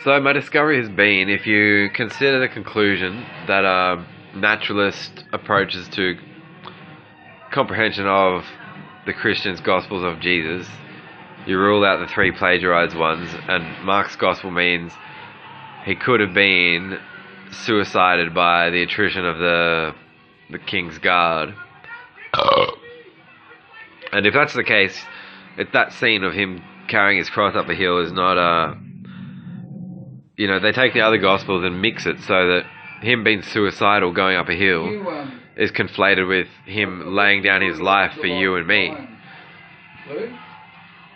So my discovery has been, if you consider the conclusion that naturalist approaches to comprehension of the Christian's Gospels of Jesus, you rule out the three plagiarized ones, and Mark's Gospel means he could have been suicided by the attrition of the king's guard. And if that's the case, if that scene of him carrying his cross up a hill is not they take the other Gospels and mix it so that him being suicidal going up a hill is conflated with him laying down his life for you and me.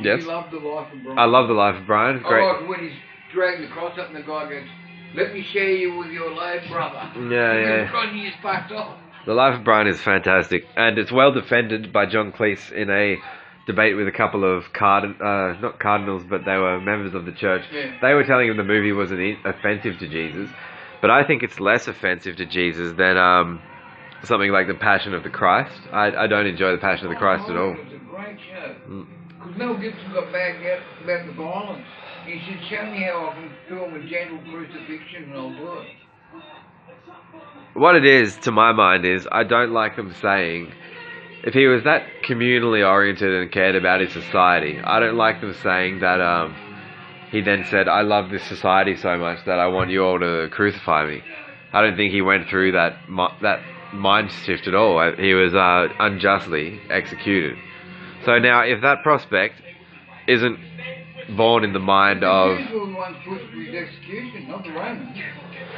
Yes? You love the life of Brian. I love the life of Brian. Great. I like when he's dragging the cross up and the guy goes, "Let me share you with your load, brother." Yeah. And he just fucked off. The life of Brian is fantastic, and it's well defended by John Cleese in a debate with a couple of not cardinals, but they were members of the church. Yeah. They were telling him the movie wasn't offensive to Jesus, but I think it's less offensive to Jesus than something like The Passion of the Christ. I don't enjoy The Passion of the Christ at all. It's a great show. Because Mel Gibson got back out about the violence. He said, "Show me how I can film a gentle crucifixion and I'll do it." What it is, to my mind, is I don't like them saying, if he was that communally oriented and cared about his society, I don't like them saying that he then said, "I love this society so much that I want you all to crucify me." I don't think he went through that mind shift at all. He was unjustly executed. So now, if that prospect isn't born in the mind of... The Jews were the ones pushed for his execution, not the Romans.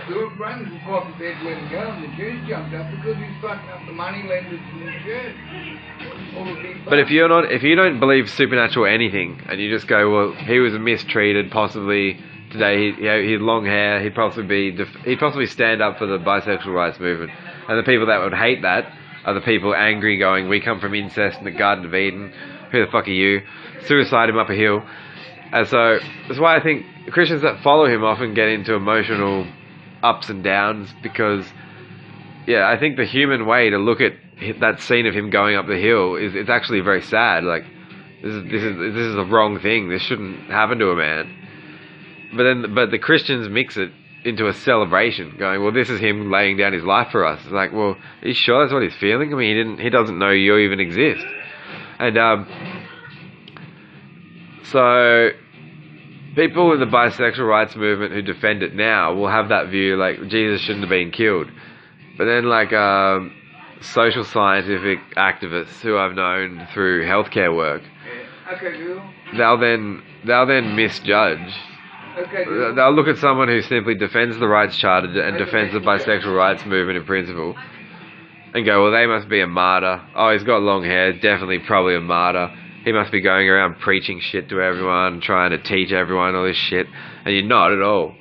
The Romans were quite prepared to let him go, and the Jews jumped up because he was fucking up the money lenders in the church. But if you don't believe supernatural anything, and you just go, well, he was mistreated, possibly today, he had long hair, he'd possibly stand up for the bisexual rights movement, and the people that would hate that are the people angry, going, "We come from incest in the Garden of Eden. Who the fuck are you?" Suicide him up a hill. And so that's why I think Christians that follow him often get into emotional ups and downs, because I think the human way to look at that scene of him going up the hill is it's actually very sad. Like, this is a wrong thing. This shouldn't happen to a man. But the Christians mix it into a celebration, going, "Well, this is him laying down his life for us." It's like, well, are you sure that's what he's feeling? I mean, he doesn't know you even exist. And so people in the bisexual rights movement who defend it now will have that view, like, Jesus shouldn't have been killed. But then, like, social scientific activists who I've known through healthcare work, they'll then misjudge. They'll look at someone who simply defends the rights charter and defends the bisexual rights movement in principle and go, "Well, they must be a martyr. Oh, he's got long hair, definitely probably a martyr. He must be going around preaching shit to everyone, trying to teach everyone all this shit." And you're not at all.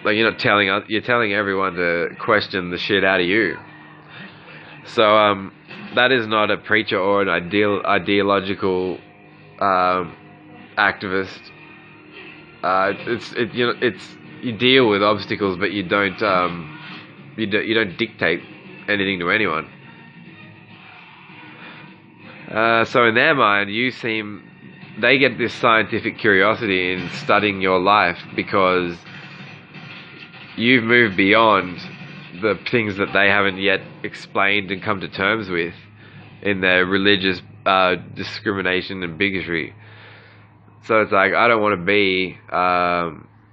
Like, you're telling everyone to question the shit out of you. So that is not a preacher or an ideological activist. You deal with obstacles, but you don't dictate anything to anyone. So in their mind, they get this scientific curiosity in studying your life because you've moved beyond the things that they haven't yet explained and come to terms with in their religious discrimination and bigotry. So it's like, I don't want to be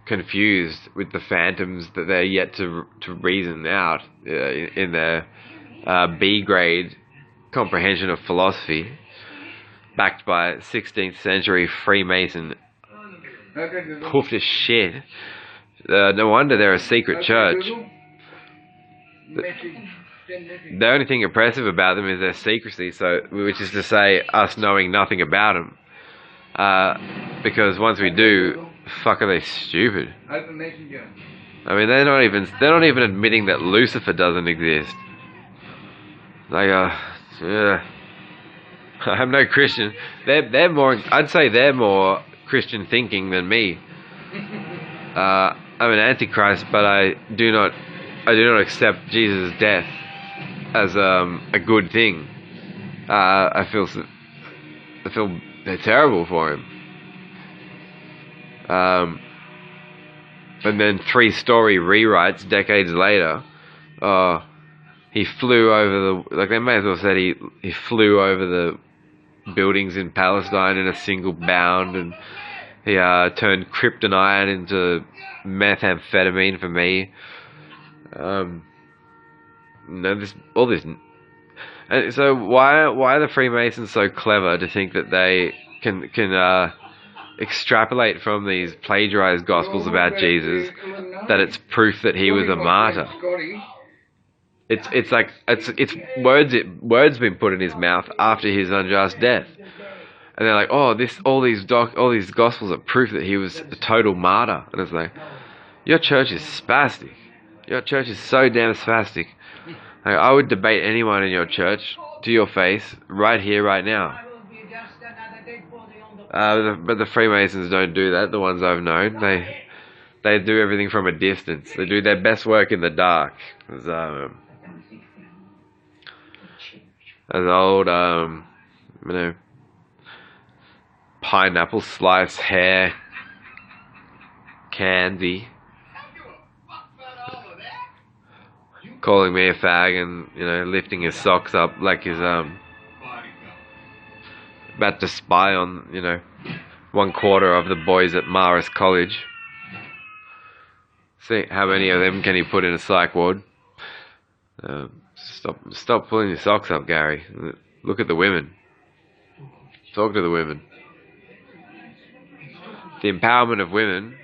confused with the phantoms that they're yet to reason out in their B grade comprehension of philosophy, backed by 16th century Freemason poofed as shit. No wonder they're a secret church. The only thing impressive about them is their secrecy, which is to say, us knowing nothing about them. Because once we do, fuck, are they stupid? I mean, they're not even admitting that Lucifer doesn't exist. Like, I'm no Christian. They're more. I'd say they're more Christian thinking than me. I'm an antichrist, but I do not accept Jesus' death as a good thing. I feel they're terrible for him. And then 3-story rewrites decades later. He flew over the... Like, they may as well said he flew over the buildings in Palestine in a single bound, and he turned kryptonite into methamphetamine for me. All this... And so why are the Freemasons so clever to think that they can extrapolate from these plagiarized gospels about Jesus that it's proof that he was a martyr? It's like words been put in his mouth after his unjust death, and they're like, all these gospels are proof that he was a total martyr. And it's like, your church is spastic. Your church is so damn spastic. Like, I would debate anyone in your church to your face right here, right now. But the Freemasons don't do that. The ones I've known, they do everything from a distance. They do their best work in the dark. As old, pineapple slice hair candy, calling me a fag and, lifting his socks up like he's, about to spy on, 1/4 of the boys at Marist College. See how many of them can he put in a psych ward. Stop pulling your socks up, Gary. Look at the women. Talk to the women. The empowerment of women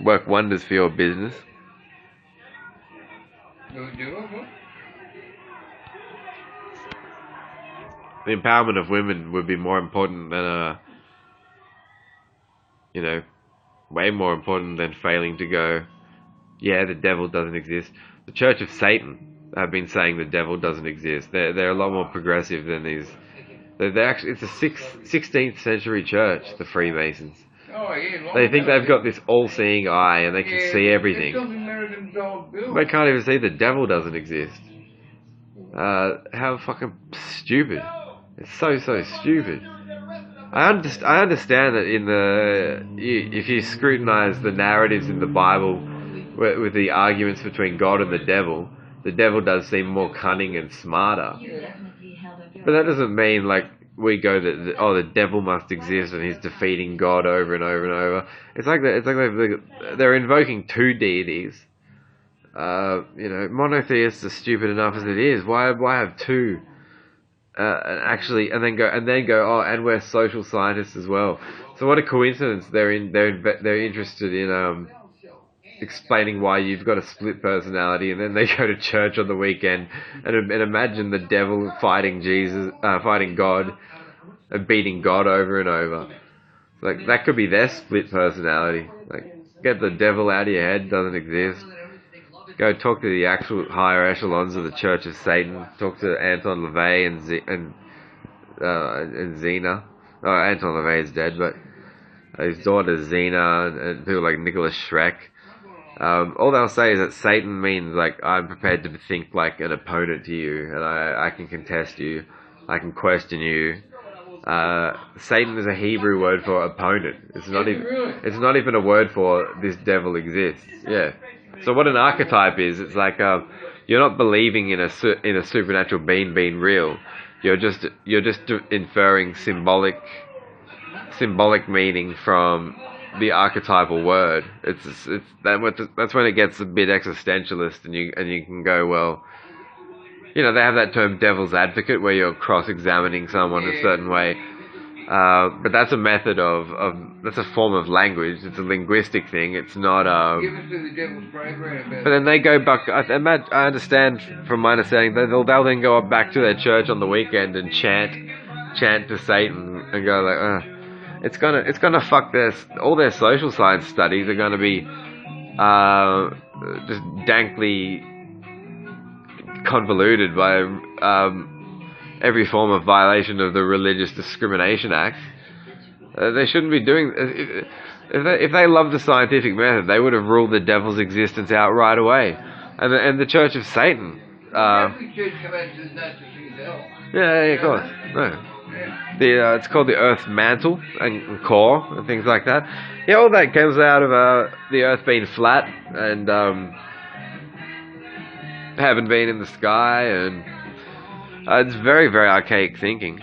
work wonders for your business. The empowerment of women would be more important than way more important than failing to go, yeah, the devil doesn't exist. The Church of Satan have been saying the devil doesn't exist. They're a lot more progressive than these. They're actually, it's a 16th century church, the Freemasons. They think they've got this all-seeing eye and they can see everything. They can't even see the devil doesn't exist. How fucking stupid. It's so stupid. I understand that if you scrutinize the narratives in the Bible with the arguments between God and the devil does seem more cunning and smarter. But that doesn't mean like we go that the devil must exist and he's defeating God over and over and over. It's like they're invoking two deities. Monotheists are stupid enough as it is. Why have two? And then go. And we're social scientists as well. So what a coincidence! They're interested in explaining why you've got a split personality, and then they go to church on the weekend and imagine the devil fighting God, and beating God over and over. Like, that could be their split personality. Like, get the devil out of your head, doesn't exist. Go talk to the actual higher echelons of the Church of Satan. Talk to Anton LaVey and Zena. Oh, Anton LaVey is dead, but his daughter Zena and people like Nicholas Schreck. All they'll say is that Satan means, like, I'm prepared to think like an opponent to you, and I can contest you, I can question you. Satan is a Hebrew word for opponent. It's not even a word for this devil exists. Yeah. So what an archetype is, it's like you're not believing in a supernatural being real. You're just inferring symbolic meaning from the archetypal word. That's when it gets a bit existentialist, and you can go, well, they have that term devil's advocate where you're cross-examining someone a certain way, but that's a method that's a form of language. It's a linguistic thing. It's not but then they go back. I understand from my understanding they'll then go back to their church on the weekend and chant to Satan and go like, it's gonna fuck all their social science studies are gonna be just dankly convoluted by every form of violation of the Religious Discrimination Act. They shouldn't be doing. If they loved the scientific method, they would have ruled the devil's existence out right away. And the Church of Satan. yourself. Yeah, of course. No. Yeah. It's called the Earth's mantle and core and things like that. Yeah, all that comes out of the Earth being flat and heaven being in the sky, and it's very, very archaic thinking.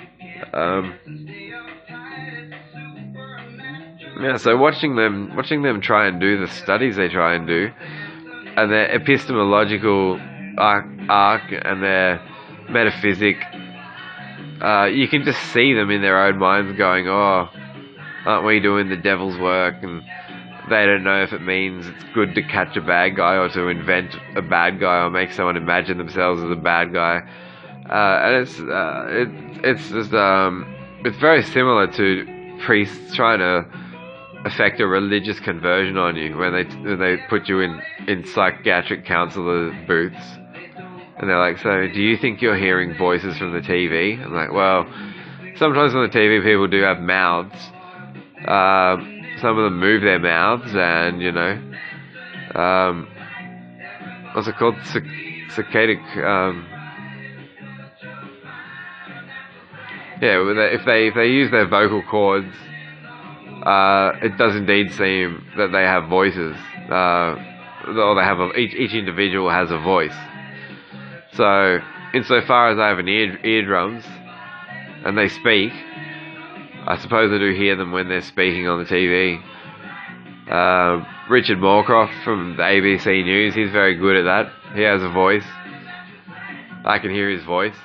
Yeah, so watching them try and do the studies they try and do, and their epistemological arc and their metaphysic, you can just see them in their own minds going, oh, aren't we doing the devil's work? And they don't know if it means it's good to catch a bad guy or to invent a bad guy or make someone imagine themselves as a bad guy. And it's very similar to priests trying to affect a religious conversion on you when they put you in psychiatric counselor booths, and they're like, so do you think you're hearing voices from the TV? I'm like, well, sometimes on the TV people do have mouths. Some of them move their mouths, and what's it called, saccadic, if they use their vocal cords, it does indeed seem that they have voices, or they have each individual has a voice. So, insofar as I have an eardrums and they speak, I suppose I do hear them when they're speaking on the TV. Richard Moorcroft from the ABC News, he's very good at that. He has a voice. I can hear his voice.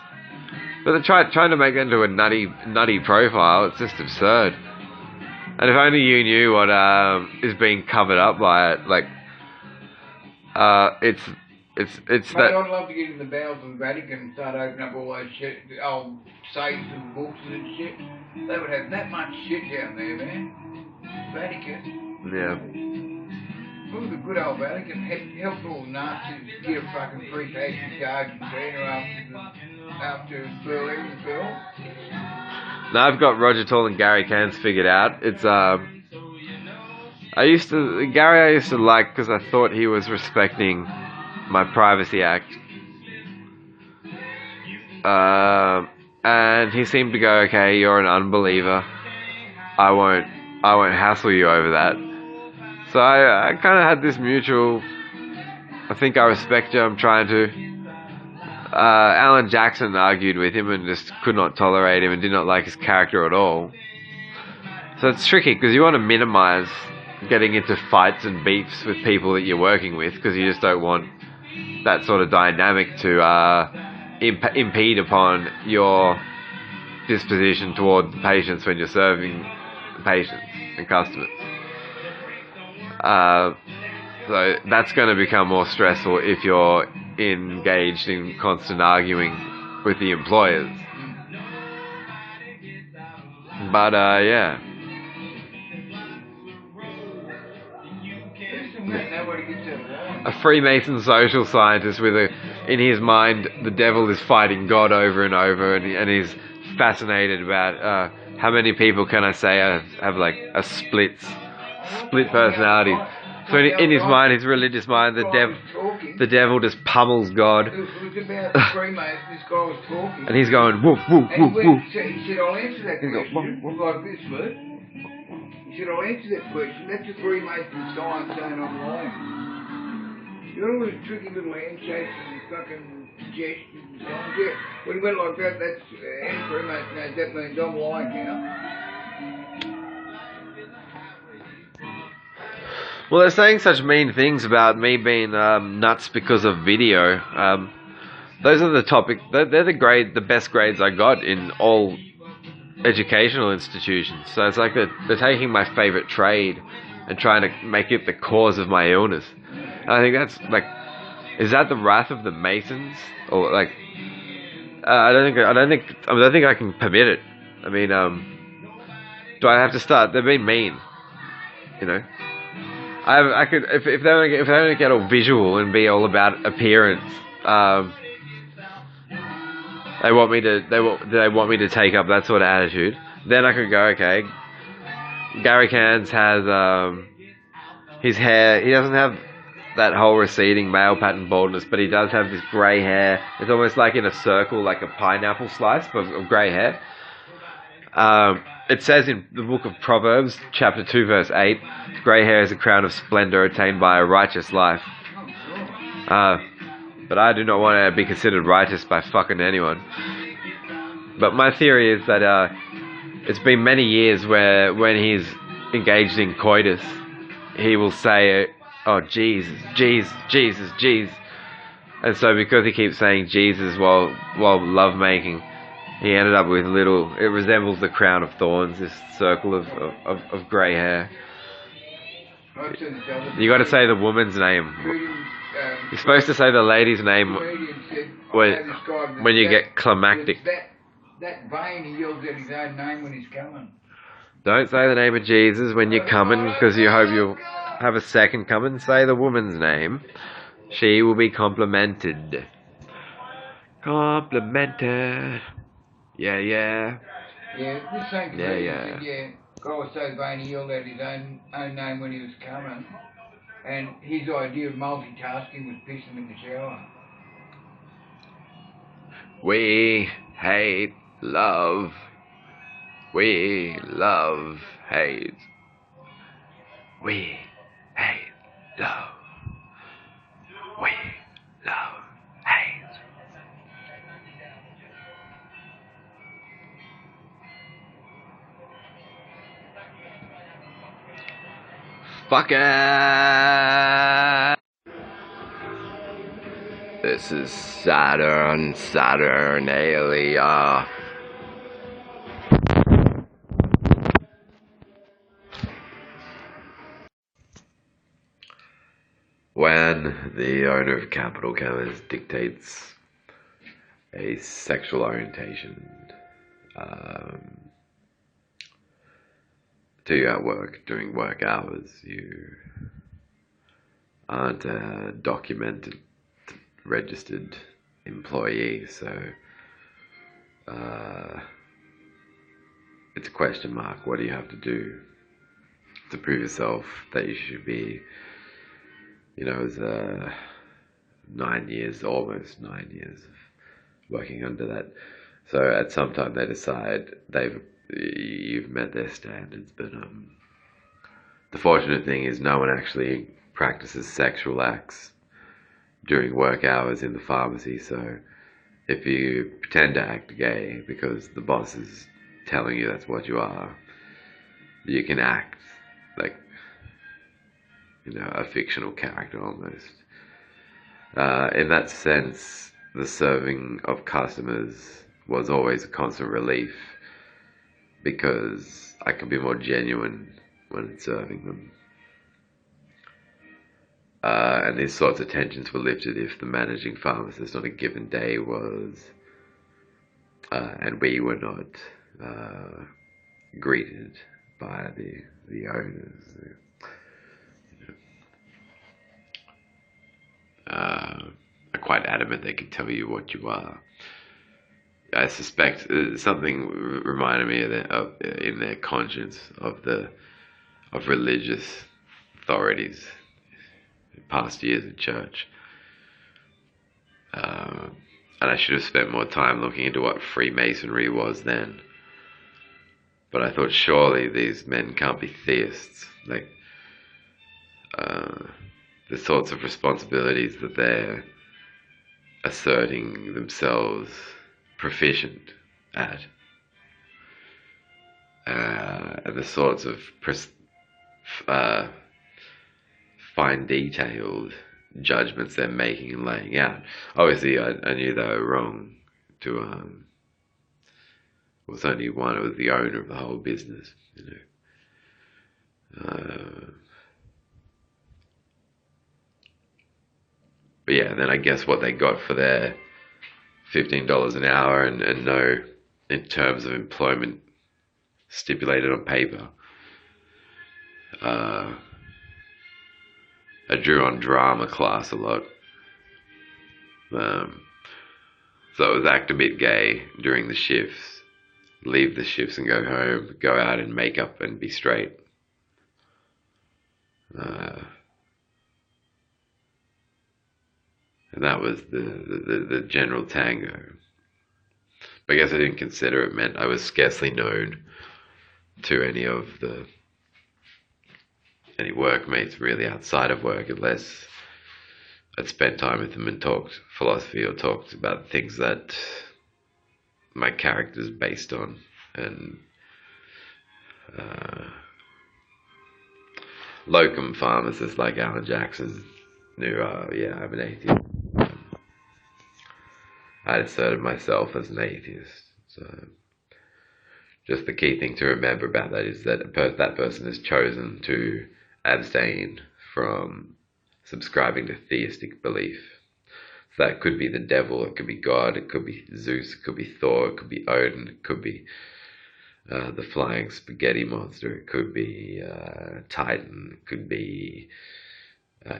But they're trying to make it into a nutty profile. It's just absurd. And if only you knew what is being covered up by it, like it's Mate, that. I'd love to get in the bowels of the Vatican and start opening up all those shit, old safes and books and shit. They would have that much shit down there, man. Vatican. Yeah. Look at the good old Vatican. Helped all the Nazis get a fucking free taxi charge and China after Berlin fell. Now I've got Roger Toole and Gary Cairns figured out. It's I used to like because I thought he was respecting my Privacy Act, and he seemed to go, okay, you're an unbeliever, I won't hassle you over that. So I kind of had this mutual, I think I respect you, I'm trying to. Alan Jackson argued with him and just could not tolerate him and did not like his character at all. So it's tricky because you want to minimize getting into fights and beefs with people that you're working with because you just don't want that sort of dynamic to impede upon your disposition toward the patients when you're serving patients and customers. So that's going to become more stressful if you're engaged in constant arguing with the employers. But yeah. A Freemason social scientist in his mind, the devil is fighting God over and over, and he's fascinated about how many people can I say have like a split personality. So in his mind, his religious mind, the devil just pummels God. It was about the Freemasons, this guy was talking. And he's going, woof, woof, woof, woof. He said, I'll answer that question. Like this, mate. He said, I'll answer that question. That's a Freemason science saying I'm lying. You know all these tricky little handshakes and fucking gestures and signs? Yeah. When he went like that, that's any Freemason knows that means I'm lying now. Well, they're saying such mean things about me being nuts because of video. Those are the topic. They're the best grades I got in all educational institutions. So it's like they're taking my favorite trade and trying to make it the cause of my illness. And I think that's like, is that the wrath of the Masons? Or like, I don't think I can permit it. I mean, do I have to start? They're being mean, you know. I could if they don't get all visual and be all about appearance. They want me to take up that sort of attitude. Then I could go, okay. Gary Cairns has his hair. He doesn't have that whole receding male pattern baldness, but he does have this grey hair. It's almost like in a circle, like a pineapple slice of grey hair. It says in the book of Proverbs, chapter 2, verse 8, grey hair is a crown of splendour attained by a righteous life. But I do not want to be considered righteous by fucking anyone. But my theory is that it's been many years where when he's engaged in coitus, he will say, oh, Jesus, Jesus, Jesus, Jesus. And so because he keeps saying Jesus while lovemaking, he ended up with little, it resembles the crown of thorns, this circle of grey hair. You got to say the woman's name. You're supposed to say the lady's name when you get climactic. That vein, he yells at his own name when he's coming. Don't say the name of Jesus when you're coming, because you hope you'll have a second coming. Say the woman's name. She will be complimented. Complimented. Yeah, yeah. Yeah, this same Yeah, yeah. said, yeah, God was so vain he yelled at his own name when he was coming. And his idea of multitasking was piss him in the shower. We hate love. We love hate. We hate love. We love hate. Fuck it. This is Saturnalia. When the owner of Capital Commerce dictates a sexual orientation to you at work during work hours, you aren't a documented, registered employee, so it's a question mark. What do you have to do to prove yourself that you should be, you know, as 9 years, almost 9 years of working under that. So at some time they decide you've met their standards, but the fortunate thing is no one actually practices sexual acts during work hours in the pharmacy. So if you pretend to act gay because the boss is telling you that's what you are, you can act like, you know, a fictional character almost. In that sense, the serving of customers was always a constant relief, because I can be more genuine when serving them. And these sorts of tensions were lifted if the managing pharmacist on a given day was, and we were not greeted by the owners. Are quite adamant they can tell you what you are. I suspect something reminded me of in their conscience of religious authorities in past years in church. And I should have spent more time looking into what Freemasonry was then. But I thought surely these men can't be theists. Like, the sorts of responsibilities that they're asserting themselves proficient at, and the sorts of fine detailed judgments they're making and laying out. Obviously I knew they were wrong to it was only one, it was the owner of the whole business, you know. But yeah, then I guess what they got for their $15 an hour and no, in terms of employment stipulated on paper. I drew on drama class a lot. So it was act a bit gay during the shifts, leave the shifts and go home, go out in makeup and be straight. And that was the general tango. But I guess I didn't consider it meant I was scarcely known to any workmates really outside of work, unless I'd spent time with them and talked philosophy or talked about things that my character's based on. And locum pharmacists like Alan Jackson knew, yeah, I'm an atheist. I asserted myself as an atheist. So just the key thing to remember about that is that that person has chosen to abstain from subscribing to theistic belief. So that could be the devil, it could be God, it could be Zeus, it could be Thor, it could be Odin, it could be the flying spaghetti monster, it could be Titan, it could be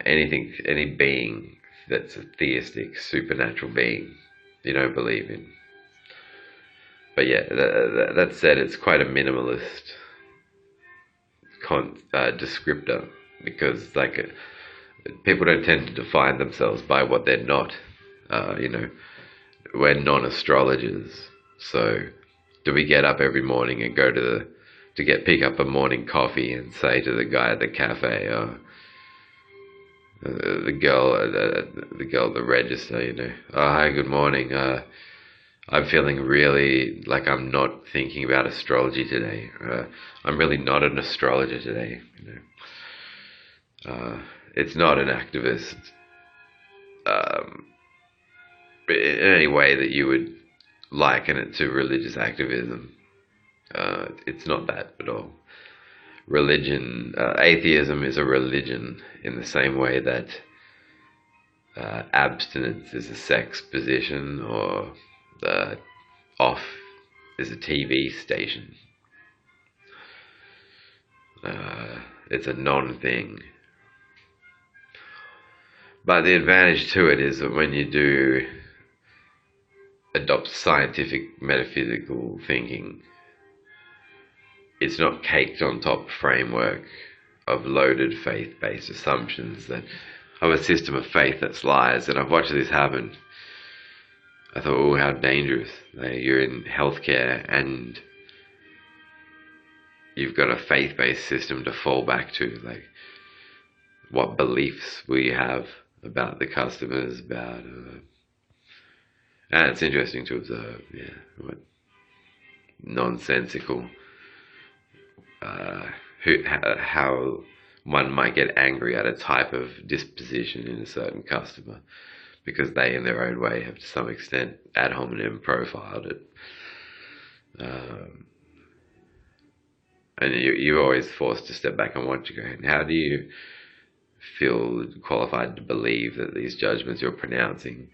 anything, any being that's a theistic, supernatural being you don't believe in. But yeah, that said, it's quite a minimalist descriptor, because people don't tend to define themselves by what they're not. We're non-astrologers, so do we get up every morning and go to pick up a morning coffee and say to the guy at the cafe, or the girl at the register, oh, hi, good morning, I'm feeling really like I'm not thinking about astrology today. I'm really not an astrologer today. It's not an activist in any way that you would liken it to religious activism. It's not that at all. Religion, atheism is a religion in the same way that abstinence is a sex position, or off is a TV station. It's a non-thing. But the advantage to it is that when you do adopt scientific metaphysical thinking, it's not caked on top framework of loaded faith-based assumptions that of a system of faith that's lies. And I've watched this happen. I thought, oh, how dangerous. You're in healthcare and you've got a faith-based system to fall back to. Like, what beliefs we have about the customers, about... and it's interesting to observe, what nonsensical... how one might get angry at a type of disposition in a certain customer because they, in their own way, have to some extent ad hominem profiled it. And you're always forced to step back and watch it going, how do you feel qualified to believe that these judgments you're pronouncing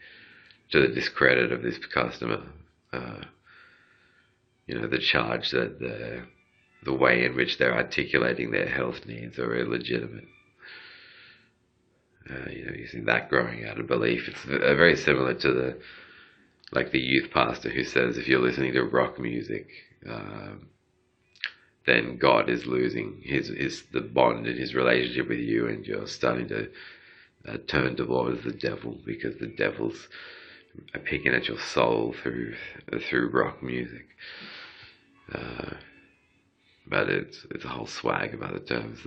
to the discredit of this customer, the charge that the way in which they're articulating their health needs are illegitimate. You see that growing out of belief. It's very similar to the youth pastor who says if you're listening to rock music, then God is losing the bond in his relationship with you, and you're starting to turn towards the devil because the devil's picking at your soul through rock music. But it's a whole swag about the terms.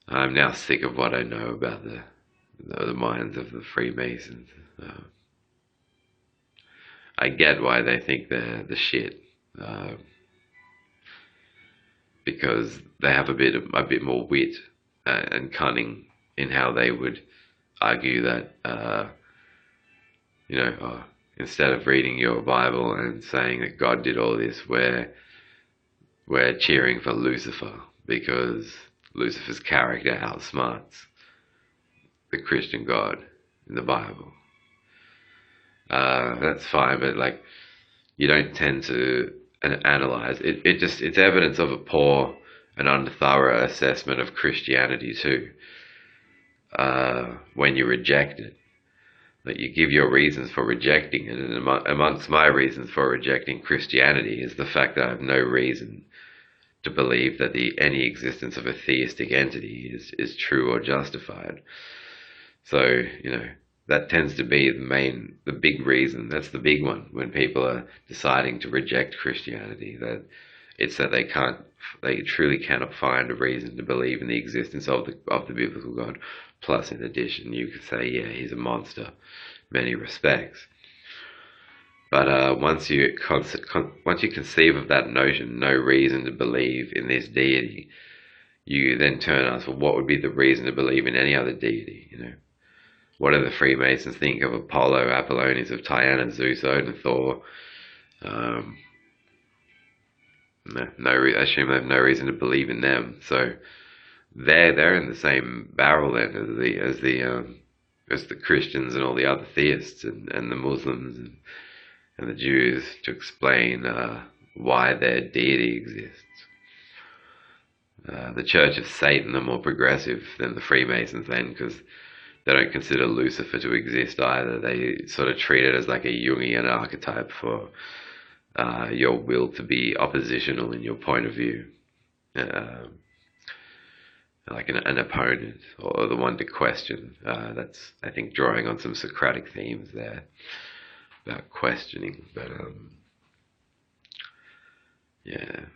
I'm now sick of what I know about the minds of the Freemasons. I get why they think they're the shit, because they have a bit more wit and cunning in how they would argue that instead of reading your Bible and saying that God did all this, we're cheering for Lucifer because Lucifer's character outsmarts the Christian God in the Bible. That's fine, but you don't tend to analyze it. It's evidence of a poor and unthorough assessment of Christianity too. When you reject it, that you give your reasons for rejecting it, and amongst my reasons for rejecting Christianity is the fact that I have no reason to believe that any existence of a theistic entity is true or justified. So, that tends to be the big reason. That's the big one when people are deciding to reject Christianity. That it's that they truly cannot find a reason to believe in the existence of the biblical God. Plus, in addition, you could say, yeah, he's a monster, in many respects. But once you conceive of that notion, no reason to believe in this deity, you then turn and ask, well, what would be the reason to believe in any other deity? You know, what do the Freemasons think of Apollo, Apollonius of Tyana, Zeus, Odin, Thor? I assume they have no reason to believe in them. So they're in the same barrel then as the Christians and all the other theists and the Muslims and the Jews to explain why their deity exists. The Church of Satan are more progressive than the Freemasons then, because they don't consider Lucifer to exist either. They sort of treat it as like a Jungian archetype for your will to be oppositional in your point of view. Like an opponent, or the one to question. That's, I think, drawing on some Socratic themes there about questioning. But yeah,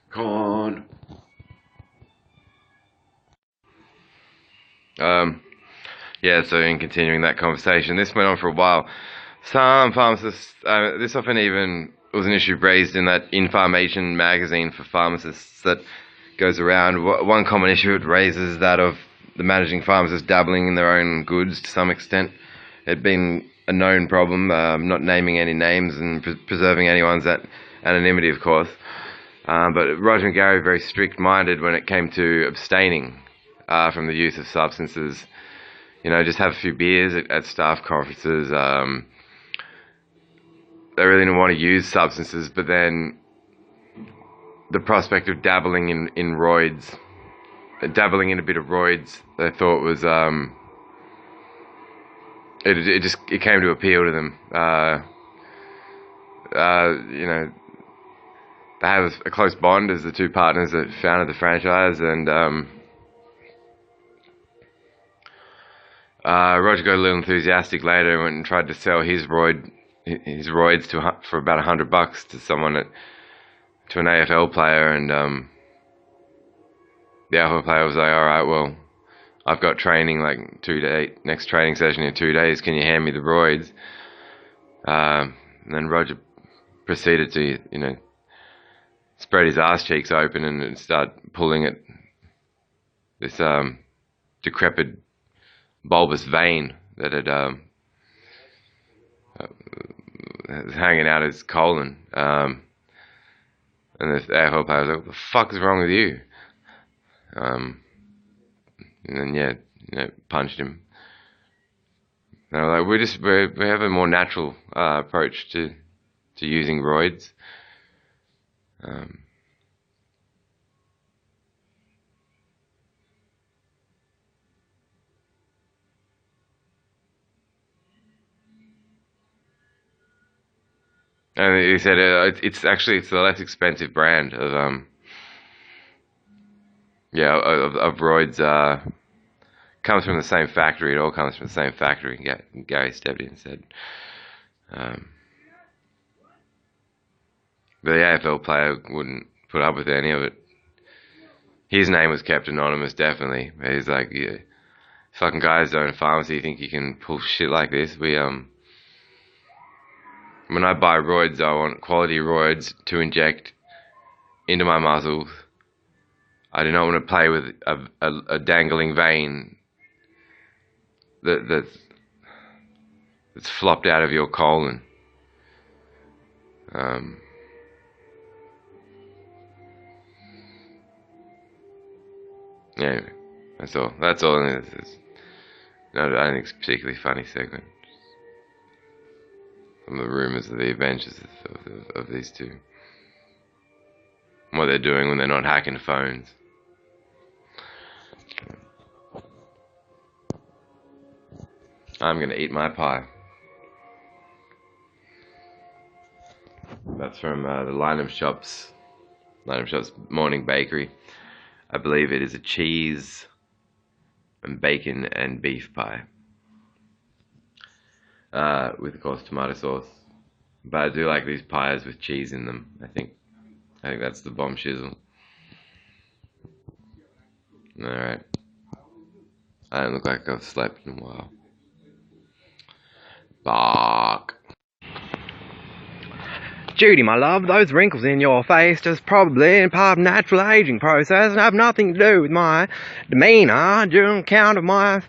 Con. Yeah, so in continuing that conversation, this went on for a while. Some pharmacists, this often even was an issue raised in that information magazine for pharmacists that goes around. One common issue it raises is that of the managing pharmacists dabbling in their own goods to some extent. It had been a known problem, not naming any names and preserving anyone's anonymity, of course. But Roger and Gary were very strict-minded when it came to abstaining from the use of substances. You know, just have a few beers at staff conferences. They really didn't want to use substances, but then the prospect of dabbling in roids, dabbling in a bit of roids, they thought was it came to appeal to them. You know, they have a close bond as the two partners that founded the franchise, and Roger got a little enthusiastic later and went and tried to sell his roids for about $100 to someone to an AFL player, and the AFL player was like, "All right, well, I've got training like next training session in 2 days. Can you hand me the roids?" And then Roger proceeded to, you know, spread his ass cheeks open and start pulling at this decrepit bulbous vein that had was hanging out his colon. And the AFL player was like, "What the fuck is wrong with you?" And then, yeah, you know, punched him. And I'm like, we have a more natural approach to using roids. And he said it's the less expensive brand of roids. Comes from the same factory. It all comes from the same factory. Gary stepped in and said, but the AFL player wouldn't put up with any of it. His name was kept anonymous, definitely. He's like, "Yeah, fucking guys own a pharmacy. You think you can pull shit like this? When I buy roids, I want quality roids to inject into my muscles. I do not want to play with a dangling vein that's flopped out of your colon." Anyway, that's all. It's I don't think it's a particularly funny segment. Some of the rumours of the adventures of these two. What they're doing when they're not hacking phones. I'm going to eat my pie. That's from the Line of Shops morning bakery. I believe it is a cheese and bacon and beef pie. With of course tomato sauce. But I do like these pies with cheese in them. I think that's the bomb shizzle. Alright. I don't look like I've slept in a while. Fuck. Judy, my love, those wrinkles in your face just probably part of natural aging process and have nothing to do with my demeanor during account of my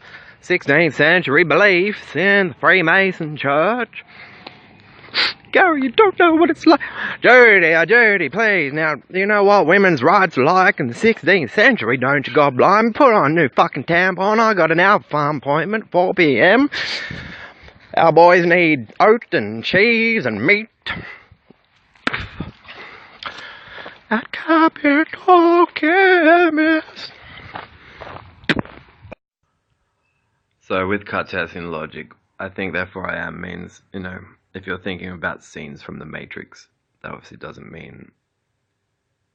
16th century beliefs in the Freemason Church. Gary, you don't know what it's like. Judy, please. Now, you know what women's rights are like in the 16th century, don't you, God blimey? Put on a new fucking tampon. I got an Alpha Farm appointment at 4 p.m. Our boys need oat and cheese and meat. At Capital Chemist. So with Cartesian logic, I think therefore I am means, you know, if you're thinking about scenes from the Matrix, that obviously doesn't mean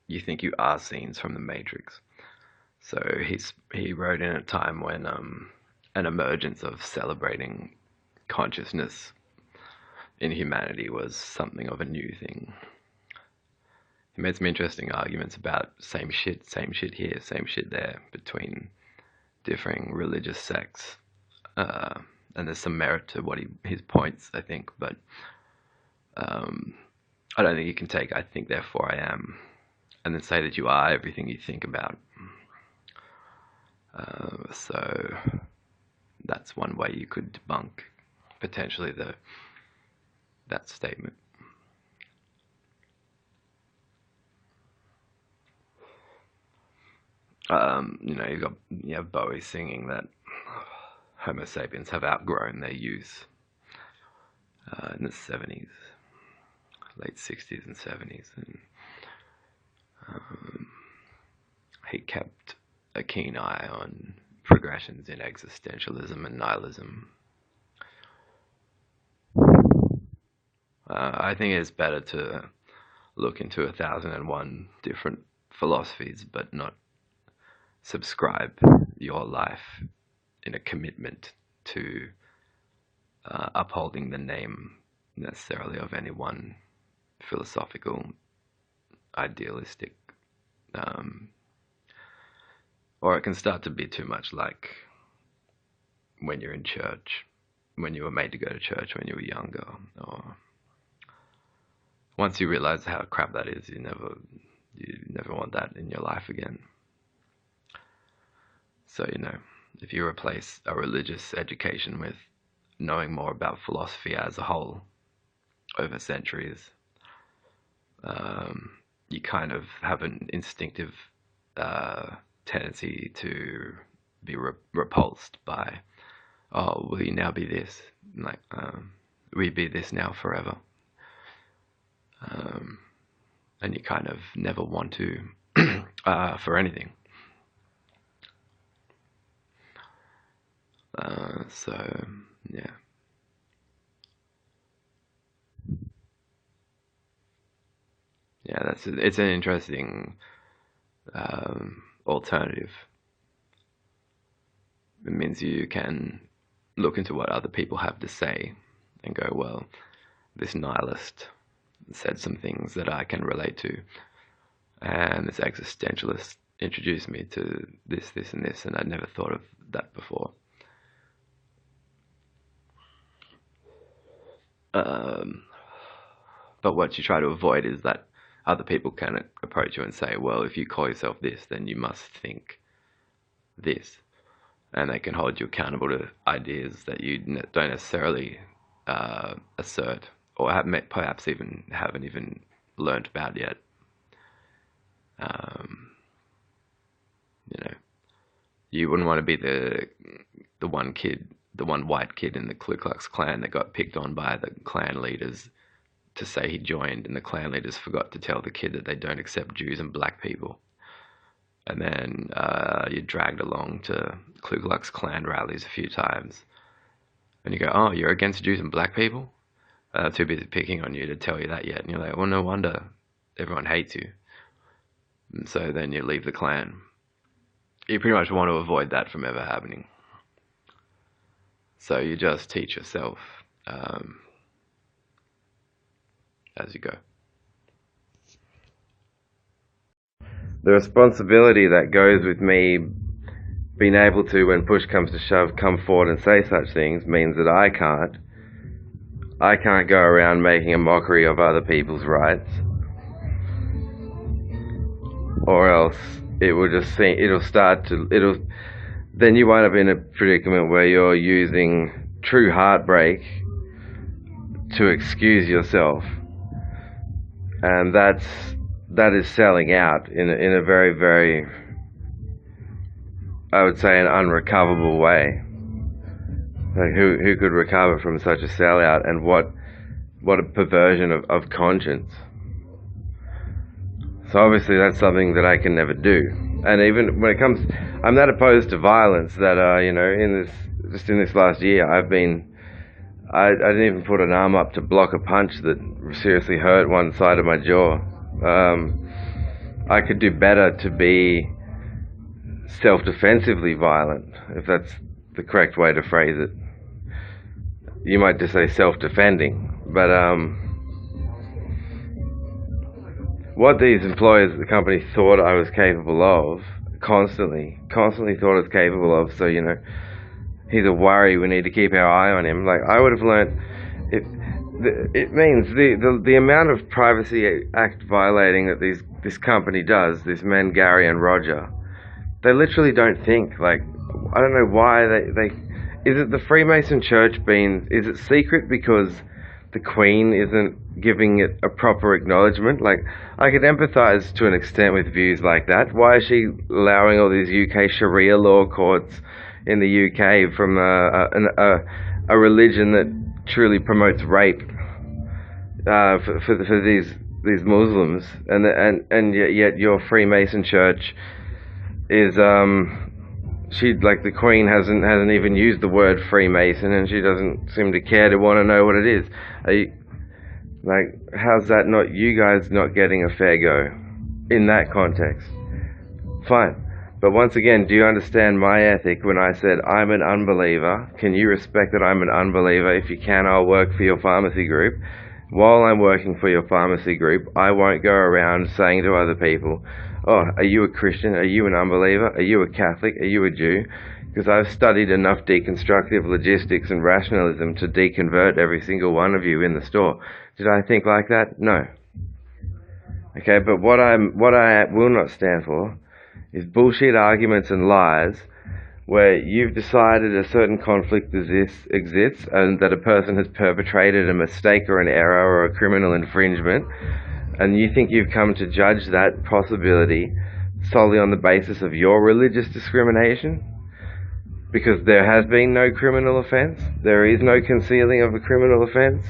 you think you are scenes from the Matrix. So he wrote in a time when an emergence of celebrating consciousness in humanity was something of a new thing. He made some interesting arguments about same shit here, same shit there, between differing religious sects. And there's some merit to his points, I think, but I don't think you can take I think therefore I am and then say that you are everything you think about. So that's one way you could debunk potentially that statement. You know, you have Bowie singing that Homo sapiens have outgrown their youth in the 70s, late 60s and 70s, and he kept a keen eye on progressions in existentialism and nihilism. I think it's better to look into 1,001 different philosophies, but not subscribe your life in a commitment to upholding the name necessarily of any one philosophical, idealistic, or it can start to be too much like when you're in church, when you were made to go to church when you were younger, or once you realize how crap that is, you never want that in your life again. So, you know, if you replace a religious education with knowing more about philosophy as a whole over centuries, you kind of have an instinctive tendency to be repulsed by, oh, will you now be this? Like, will you be this now forever? And you kind of never want to for anything. So, yeah. Yeah, it's an interesting alternative. It means you can look into what other people have to say and go, well, this nihilist said some things that I can relate to, and this existentialist introduced me to this, and this, and I'd never thought of that before. But what you try to avoid is that other people can approach you and say, well, if you call yourself this, then you must think this. And they can hold you accountable to ideas that you don't necessarily assert, or perhaps haven't even learnt about yet. You know, you wouldn't want to be the one white kid in the Ku Klux Klan that got picked on by the Klan leaders to say he joined, and the Klan leaders forgot to tell the kid that they don't accept Jews and black people. And then you're dragged along to Ku Klux Klan rallies a few times, and you go, oh, you're against Jews and black people? too busy picking on you to tell you that yet. And you're like, well, no wonder everyone hates you. And so then you leave the clan. You pretty much want to avoid that from ever happening. So you just teach yourself as you go. The responsibility that goes with me being able to, when push comes to shove, come forward and say such things means that I can't go around making a mockery of other people's rights, or else it will just then you wind up in a predicament where you're using true heartbreak to excuse yourself, and that is selling out in a very, very, I would say, an unrecoverable way. Like who could recover from such a sellout, and what a perversion of conscience. So obviously that's something that I can never do. And even when it comes, I'm that opposed to violence that in this last year I didn't even put an arm up to block a punch that seriously hurt one side of my jaw. I could do better to be self-defensively violent, if that's the correct way to phrase it. You might just say self-defending, but what these employers at the company thought I was capable of, constantly thought I was capable of, so he's a worry, we need to keep our eye on him. Like, I would have learned, it means the amount of Privacy Act violating that this company does, this men Gary and Roger, they literally don't think. Like, I don't know why they is it the Freemason Church is it secret because the Queen isn't giving it a proper acknowledgement? Like, I could empathise to an extent with views like that. Why is she allowing all these UK Sharia law courts in the UK from a religion that truly promotes rape for these Muslims, and yet your Freemason Church is the Queen hasn't even used the word Freemason, and she doesn't seem to care to want to know what it is. How's that not you guys not getting a fair go in that context? Fine. But once again, do you understand my ethic when I said I'm an unbeliever? Can you respect that I'm an unbeliever? If you can, I'll work for your pharmacy group. While I'm working for your pharmacy group, I won't go around saying to other people, oh, are you a Christian? Are you an unbeliever? Are you a Catholic? Are you a Jew? Because I've studied enough deconstructive logistics and rationalism to deconvert every single one of you in the store. Did I think like that? No. Okay, but what I will not stand for is bullshit arguments and lies where you've decided a certain conflict exists and that a person has perpetrated a mistake or an error or a criminal infringement, and you think you've come to judge that possibility solely on the basis of your religious discrimination, because there has been no criminal offence, there is no concealing of a criminal offence,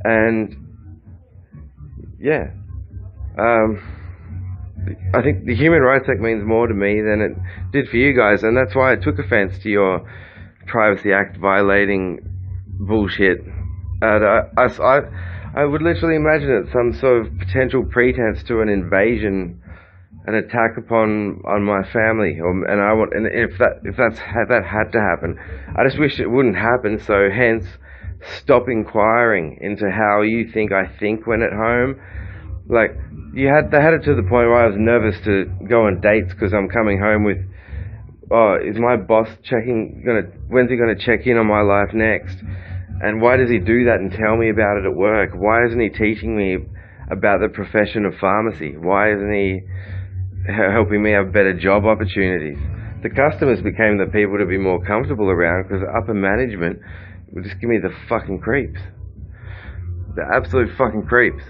and yeah, I think the Human Rights Act means more to me than it did for you guys, and that's why I took offence to your Privacy Act violating bullshit. I would literally imagine it some sort of potential pretense to an invasion, an attack on my family, and if that had to happen, I just wish it wouldn't happen. So hence, stop inquiring into how you think I think when at home. Like, they had it to the point where I was nervous to go on dates because I'm coming home with, oh, is my boss when's he gonna check in on my life next? And why does he do that and tell me about it at work? Why isn't he teaching me about the profession of pharmacy? Why isn't he helping me have better job opportunities? The customers became the people to be more comfortable around because upper management would just give me the fucking creeps. The absolute fucking creeps,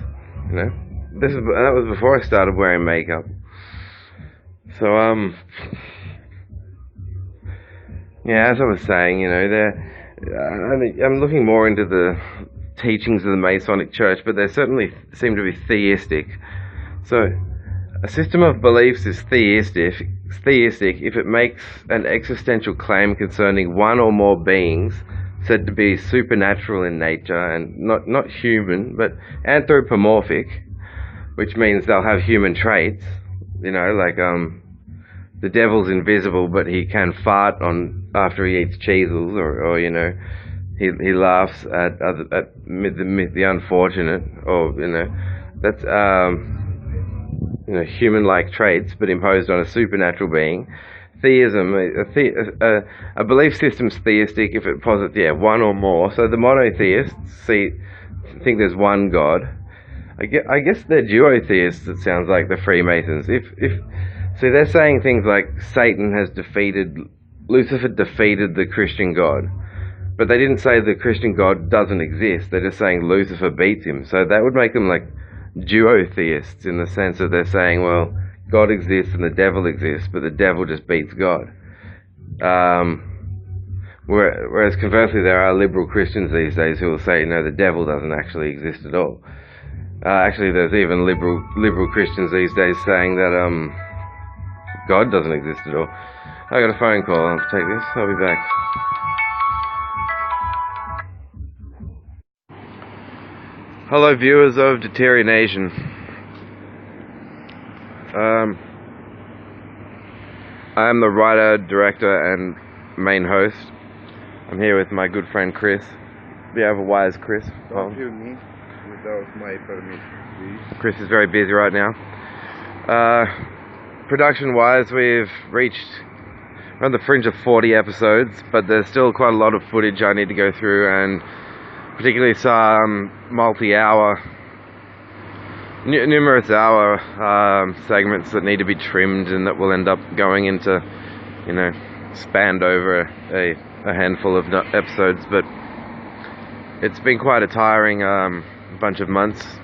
you know? That was before I started wearing makeup. So, yeah, as I was saying, I'm looking more into the teachings of the Masonic Church, but they certainly seem to be theistic. So, a system of beliefs is theistic if it makes an existential claim concerning one or more beings said to be supernatural in nature and not human, but anthropomorphic, which means they'll have human traits. You know, like the devil's invisible, but he can fart on after he eats cheezels, or you know, he laughs at the unfortunate, or you know, that's you know, human-like traits, but imposed on a supernatural being. Theism, a belief system's theistic if it posits, one or more. So the monotheists think there's one God. I guess they're duotheists. It sounds like the Freemasons. So they're saying things like Lucifer defeated the Christian God, but they didn't say the Christian God doesn't exist. They're just saying Lucifer beats him. So that would make them like duotheists in the sense that they're saying, well, God exists and the devil exists, but the devil just beats God. Whereas conversely, there are liberal Christians these days who will say, no, the devil doesn't actually exist at all. Actually, there's even liberal Christians these days saying that God doesn't exist at all. I got a phone call. I'll take this. I'll be back. Hello, viewers of Deterioration. I am the writer, director, and main host. I'm here with my good friend Chris, the otherwise Chris. Don't kill me without my permission, please. Chris is very busy right now. Production-wise, we've reached on the fringe of 40 episodes, but there's still quite a lot of footage I need to go through, and particularly some multi-hour, numerous hour segments that need to be trimmed and that will end up going into, you know, spanned over a handful of episodes. But it's been quite a tiring bunch of months.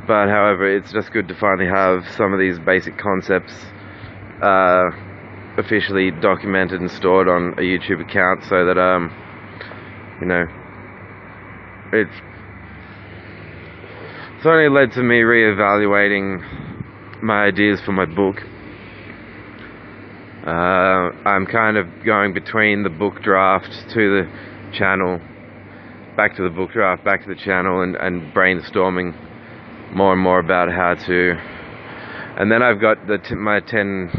But however, it's just good to finally have some of these basic concepts officially documented and stored on a YouTube account, so that you know, it's only led to me reevaluating my ideas for my book. I'm kind of going between the book draft to the channel, back to the book draft, back to the channel, and brainstorming more and more about how to. And then I've got my 10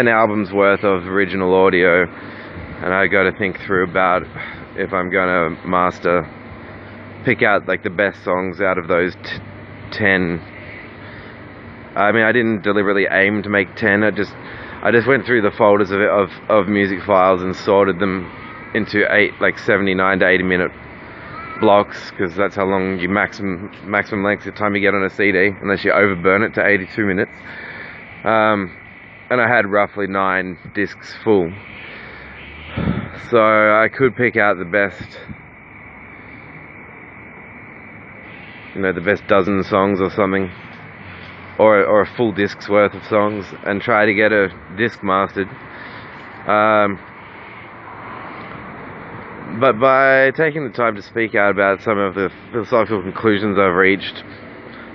albums worth of original audio, and I got to think through about if I'm going to pick out like the best songs out of those 10. I mean, I didn't deliberately aim to make 10. I just went through the folders of music files and sorted them into 79 to 80 minute blocks, because that's how long you maximum length of time you get on a CD, unless you overburn it to 82 minutes. And I had roughly 9 discs full, so I could pick out the best, you know, the best dozen songs or something, or a full disc's worth of songs, and try to get a disc mastered. But by taking the time to speak out about some of the philosophical conclusions I've reached,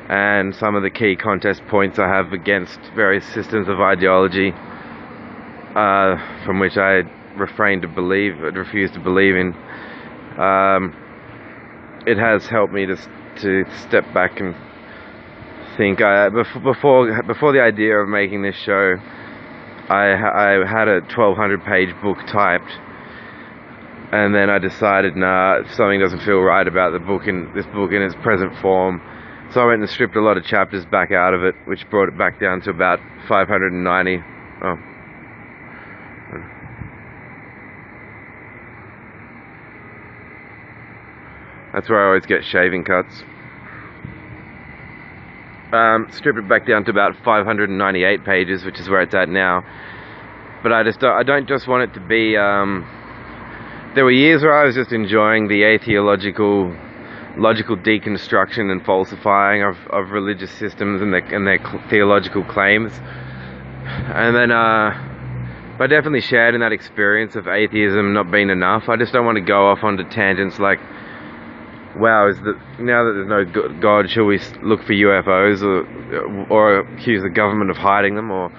and some of the key contest points I have against various systems of ideology, from which I refuse to believe in, it has helped me to step back and think. Before the idea of making this show, I had a 1,200 page book typed, and then I decided, nah, something doesn't feel right about this book in its present form. So I went and stripped a lot of chapters back out of it, which brought it back down to about 590. Oh. That's where I always get shaving cuts. Stripped it back down to about 598 pages, which is where it's at now. But I don't just want it to be. There were years where I was just enjoying the logical deconstruction and falsifying of religious systems and their theological claims. And then, but I definitely shared in that experience of atheism not being enough. I just don't want to go off onto tangents like, wow, now that there's no God, shall we look for UFOs or accuse the government of hiding them, or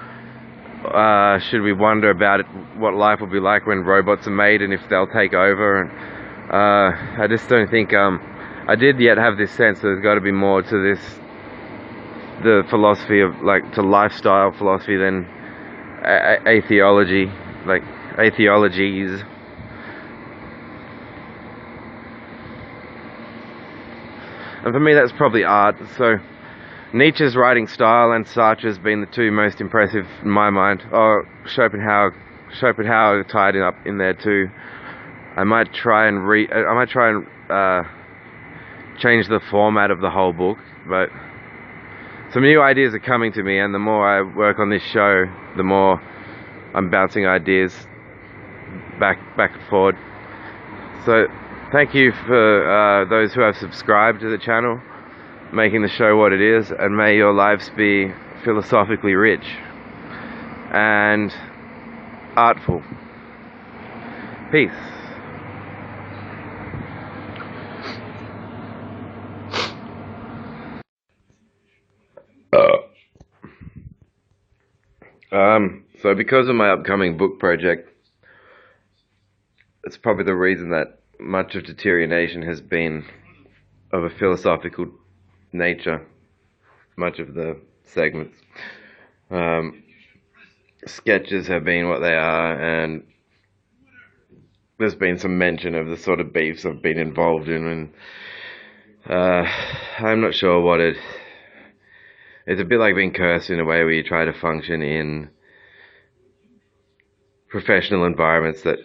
should we wonder about what life will be like when robots are made and if they'll take over, I just don't think I did yet have this sense that there's got to be more to this, the philosophy of like to lifestyle philosophy than atheology, like atheologies. And for me, that's probably art. So Nietzsche's writing style and Sartre's been the two most impressive in my mind. Oh, Schopenhauer tied it up in there too. I might try and change the format of the whole book, but some new ideas are coming to me, and the more I work on this show, the more I'm bouncing ideas back and forward. So thank you for those who have subscribed to the channel, making the show what it is, and may your lives be philosophically rich and artful. Peace. So because of my upcoming book project, it's probably the reason that much of Deterioration has been of a philosophical nature, much of the segments. Sketches have been what they are, and there's been some mention of the sort of beefs I've been involved in, and I'm not sure what it's a bit like being cursed in a way where you try to function in professional environments that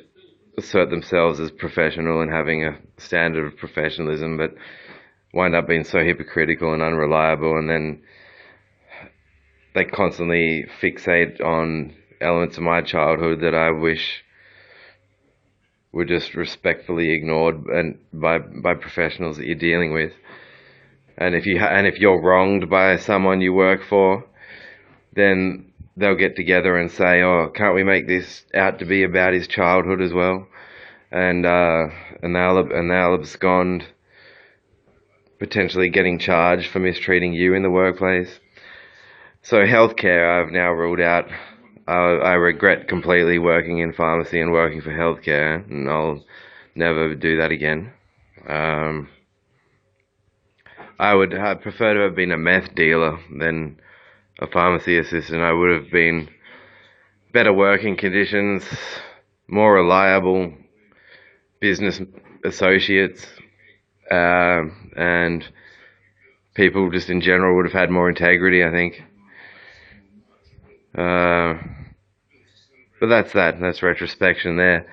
assert themselves as professional and having a standard of professionalism, but wind up being so hypocritical and unreliable, and then they constantly fixate on elements of my childhood that I wish were just respectfully ignored and by professionals that you're dealing with. And if you're wronged by someone you work for, then they'll get together and say, "Oh, can't we make this out to be about his childhood as well?" And they'll abscond, potentially getting charged for mistreating you in the workplace. So healthcare, I've now ruled out. I regret completely working in pharmacy and working for healthcare, and I'll never do that again. I'd prefer to have been a meth dealer than a pharmacy assistant. I would have been better working conditions, more reliable business associates, and people just in general would have had more integrity, I think. But that's retrospection there.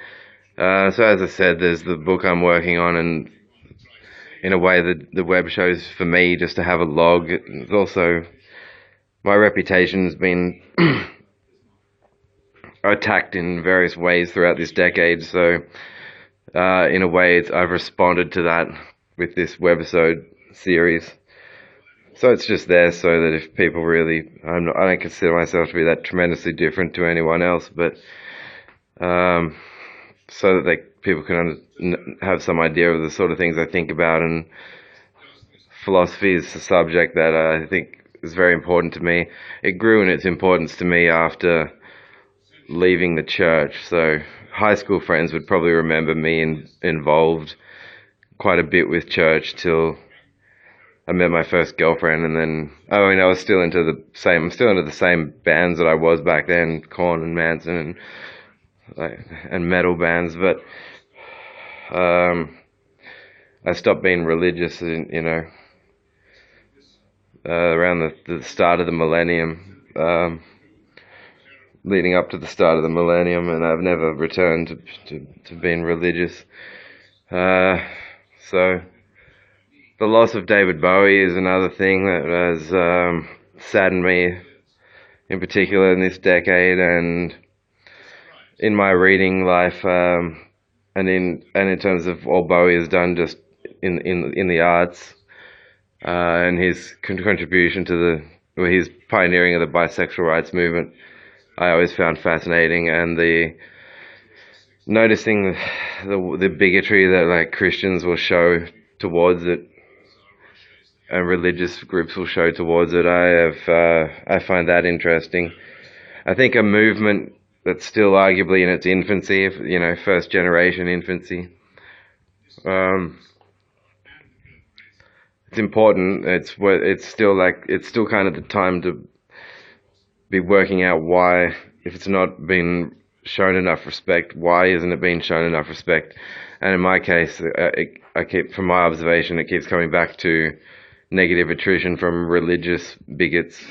So as I said, there's the book I'm working on, and in a way the web show's for me just to have a log. It's also, my reputation's been attacked in various ways throughout this decade, so in a way I've responded to that with this webisode series. So it's just there so that if people really, I don't consider myself to be that tremendously different to anyone else, but so that people can have some idea of the sort of things I think about. And philosophy is a subject that I think is very important to me. It grew in its importance to me after leaving the church. So high school friends would probably remember me involved quite a bit with church till I met my first girlfriend, and then I was still into the same bands that I was back then, Korn and Manson and metal bands, but I stopped being religious, around the start of the millennium, leading up to the start of the millennium, and I've never returned to being religious. So the loss of David Bowie is another thing that has saddened me, in particular in this decade, and in my reading life, and in terms of all Bowie has done just in the arts, and his contribution to his pioneering of the bisexual rights movement, I always found fascinating, and noticing the bigotry that Christians will show towards it, and religious groups will show towards it. I find that interesting. I think a movement that's still arguably in its infancy, first generation infancy, It's important. It's still kind of the time to be working out why, if it's not been shown enough respect, why isn't it being shown enough respect? And in my case, from my observation, it keeps coming back to negative attrition from religious bigots.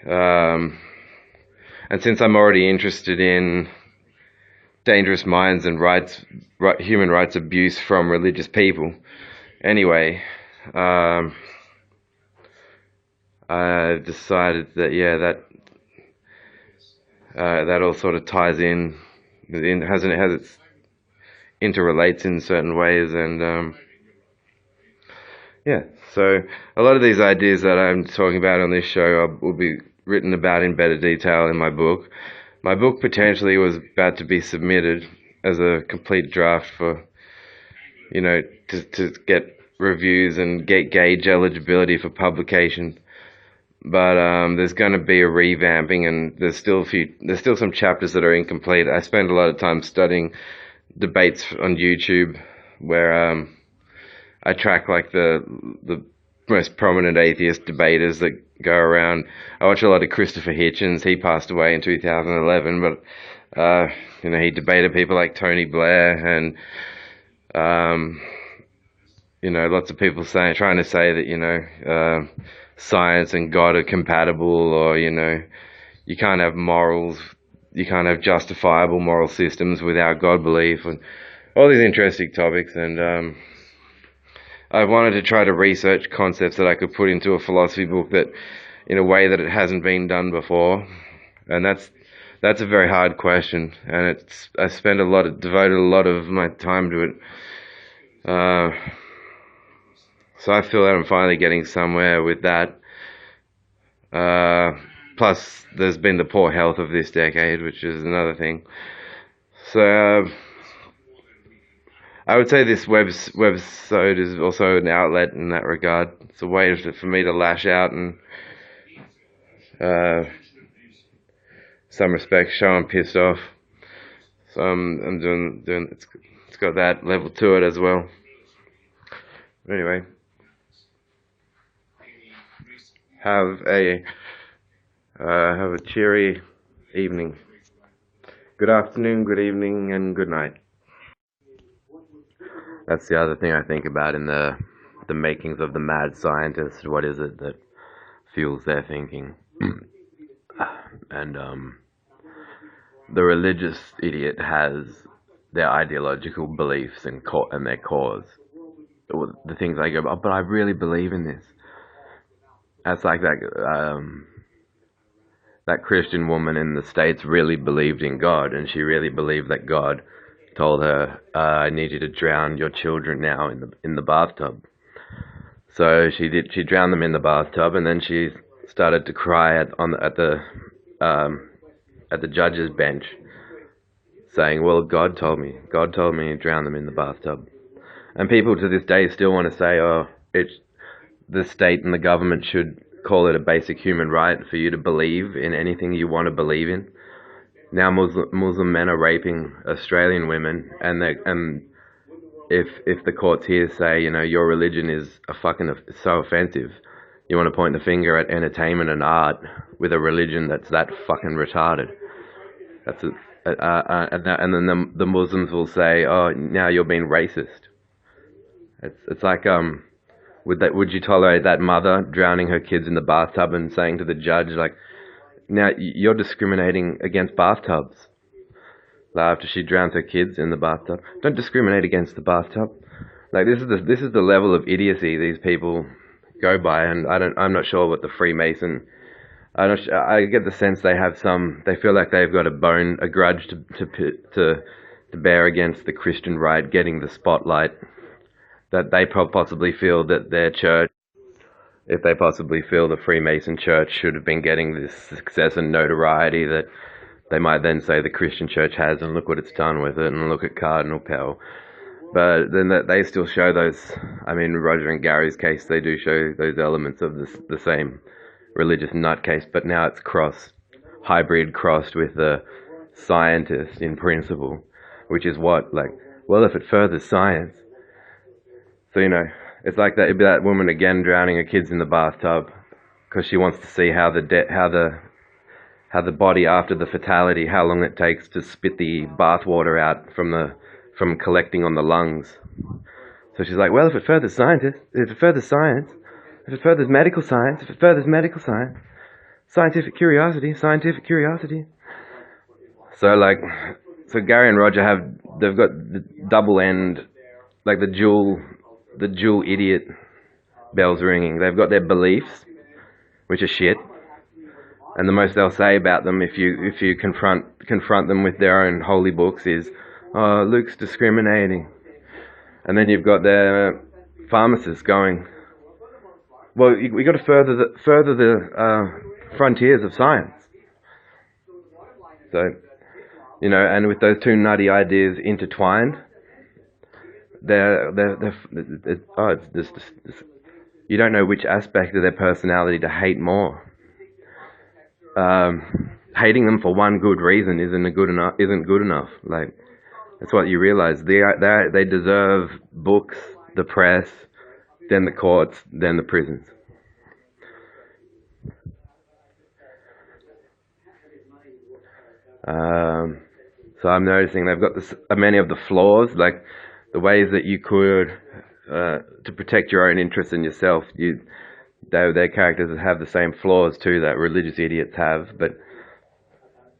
And since I'm already interested in dangerous minds and human rights abuse from religious people, anyway, I decided that that all sort of ties in, interrelates in certain ways, and so a lot of these ideas that I'm talking about on this show will be written about in better detail in my book. My book potentially was about to be submitted as a complete draft for, to get reviews and gauge eligibility for publication. But there's going to be a revamping, and there's still some chapters that are incomplete. I spend a lot of time studying debates on YouTube where I track like the most prominent atheist debaters that go around. I watch a lot of Christopher Hitchens. He passed away in 2011, but he debated people like Tony Blair and lots of people trying to say that science and God are compatible, or you can't have morals, you can't have justifiable moral systems without God belief, and all these interesting topics. And I wanted to try to research concepts that I could put into a philosophy book that, in a way that it hasn't been done before, and that's a very hard question, and I devoted a lot of my time to it. So I feel that I'm finally getting somewhere with that. Plus, there's been the poor health of this decade, which is another thing. So I would say this website is also an outlet in that regard. It's a way for me to lash out and, some respects, show I'm pissed off. So I'm doing. It's got that level to it as well. Anyway. Have a cheery evening. Good afternoon, good evening, and good night. That's the other thing I think about in the makings of the mad scientist. What is it that fuels their thinking? And the religious idiot has their ideological beliefs and their cause. The things I go, oh, but I really believe in this. That's like that Christian woman in the States really believed in God, and she really believed that God told her, "I need you to drown your children now in the bathtub." So she did. She drowned them in the bathtub, and then she started to cry at the judge's bench, saying, "Well, God told me to drown them in the bathtub." And people to this day still want to say, "Oh, the state and the government should call it a basic human right for you to believe in anything you want to believe in." Now Muslim men are raping Australian women, and if the courts here say, your religion is so offensive, you want to point the finger at entertainment and art with a religion that's that fucking retarded. And then the Muslims will say, "Oh, now you're being racist." It's like would you tolerate that mother drowning her kids in the bathtub and saying to the judge, like, "Now you're discriminating against bathtubs"? After she drowns her kids in the bathtub, don't discriminate against the bathtub. Like, this is the level of idiocy these people go by, and I'm not sure what the Freemason. I get the sense they feel like they've got a grudge to bear against the Christian right getting the spotlight. That they possibly feel that their church, if they possibly feel the Freemason church should have been getting this success and notoriety that they might then say the Christian church has, and look what it's done with it, and look at Cardinal Pell. But then they still show those, Roger and Gary's case, they do show those elements of the same religious nutcase, but now it's hybrid crossed with the scientist in principle, which is what, like, well, if it furthers science. So, you know, it's like that, it'd be that woman again drowning her kids in the bathtub because she wants to see how the body after the fatality, how long it takes to spit the bathwater out from collecting on the lungs. So she's like, well, if it furthers scientists, if it furthers science, if it furthers medical science, if it furthers medical science, scientific curiosity. So Gary and Roger they've got the double end, like the dual idiot bells ringing. They've got their beliefs, which are shit, and the most they'll say about them if you confront them with their own holy books is, oh, Luke's discriminating. And then you've got their pharmacists going, well, we got to further the frontiers of science. So, you know, and with those two nutty ideas intertwined, you don't know which aspect of their personality to hate more. Hating them for one good reason isn't good enough. Like, that's what you realize. They deserve books, the press, then the courts, then the prisons. So I'm noticing they've got many of the flaws, like the ways that you could, to protect your own interests in yourself. Their characters have the same flaws too that religious idiots have, but,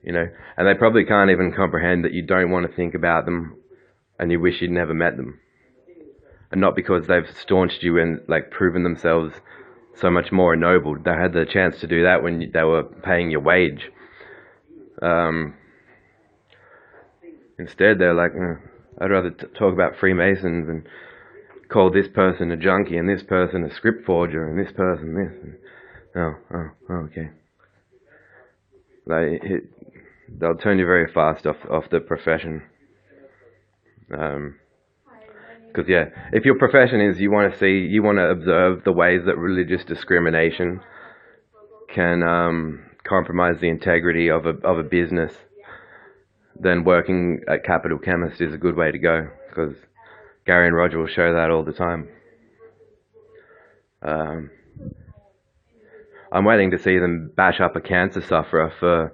you know, and they probably can't even comprehend that you don't want to think about them and you wish you'd never met them. And not because they've staunched you and, like, proven themselves so much more ennobled. They had the chance to do that when they were paying your wage. Instead, they're like, I'd rather talk about Freemasons and call this person a junkie and this person a script forger and this person this. Okay. Like, they'll turn you very fast off the profession. Because, yeah, if your profession is you want to observe the ways that religious discrimination can compromise the integrity of a business, then working at Capital Chemist is a good way to go, because Gary and Roger will show that all the time. I'm waiting to see them bash up a cancer sufferer for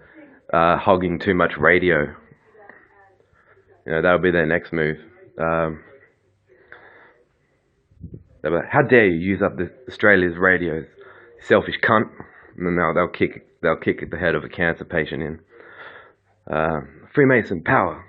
hogging too much radio. You know, that'll be their next move. They'll be like, how dare you use up Australia's radios, selfish cunt! And then they'll kick the head of a cancer patient in. Freemason power.